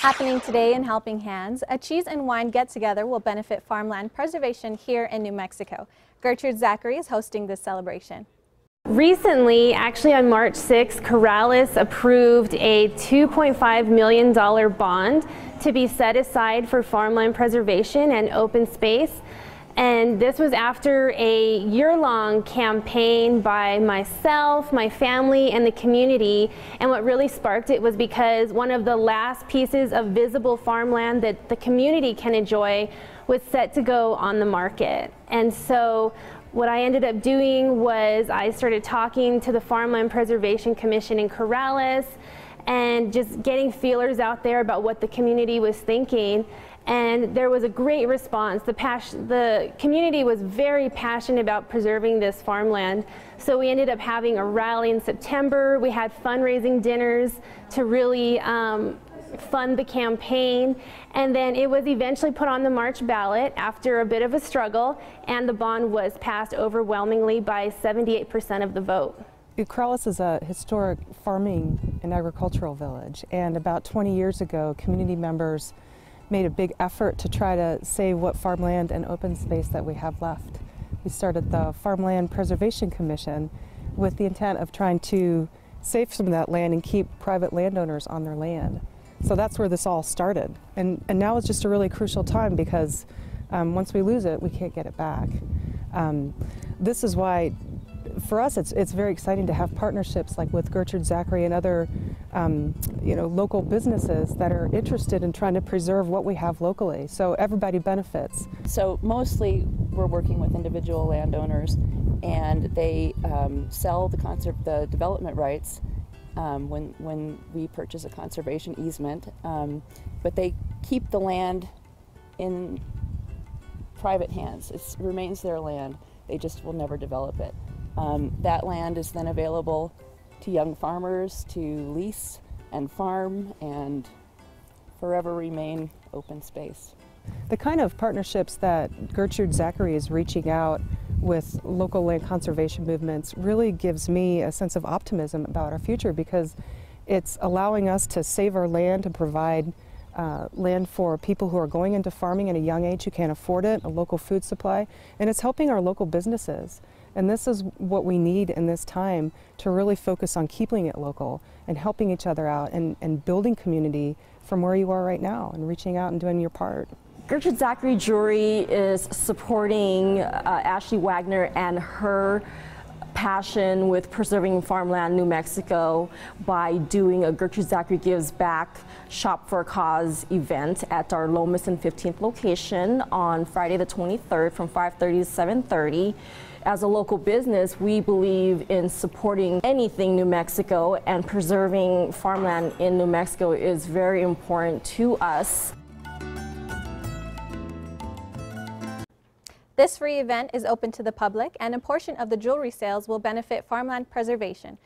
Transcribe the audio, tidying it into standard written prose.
Happening today in Helping Hands, a cheese and wine get-together will benefit farmland preservation here in New Mexico. Gertrude Zachary is hosting this celebration. Recently, actually on March 6th, Corrales approved a $2.5 million bond to be set aside for farmland preservation and open space. And this was after a year-long campaign by myself, my family, and the community. And what really sparked it was because one of the last pieces of visible farmland that the community can enjoy was set to go on the market. And so what I ended up doing was I started talking to the Farmland Preservation Commission in Corrales and just getting feelers out there about what the community was thinking. And there was a great response. The community was very passionate about preserving this farmland. So we ended up having a rally in September. We had fundraising dinners to really fund the campaign. And then it was eventually put on the March ballot after a bit of a struggle, and the bond was passed overwhelmingly by 78% of the vote. Corrales is a historic farming and agricultural village, and about 20 years ago, community members made a big effort to try to save what farmland and open space that we have left. We started the Farmland Preservation Commission with the intent of trying to save some of that land and keep private landowners on their land. So that's where this all started. And now it's just a really crucial time because once we lose it, we can't get it back. This is why, for us, it's very exciting to have partnerships like with Gertrude Zachary and other local businesses that are interested in trying to preserve what we have locally, so everybody benefits. So mostly we're working with individual landowners, and they sell the development rights when we purchase a conservation easement, but they keep the land in private hands. It remains their land. They just will never develop it. That land is then available to young farmers to lease and farm and forever remain open space. The kind of partnerships that Gertrude Zachary is reaching out with local land conservation movements really gives me a sense of optimism about our future, because it's allowing us to save our land and provide land for people who are going into farming at a young age who can't afford it, a local food supply, and it's helping our local businesses. And this is what we need in this time, to really focus on keeping it local and helping each other out and building community from where you are right now and reaching out and doing your part. Gertrude Zachary Jewelry is supporting Ashley Wagner and her passion with preserving farmland New Mexico by doing a Gertrude Zachary Gives Back Shop for a Cause event at our Lomas and 15th location on Friday the 23rd from 5:30 to 7:30. As a local business, we believe in supporting anything New Mexico, and preserving farmland in New Mexico is very important to us. This free event is open to the public, and a portion of the jewelry sales will benefit farmland preservation.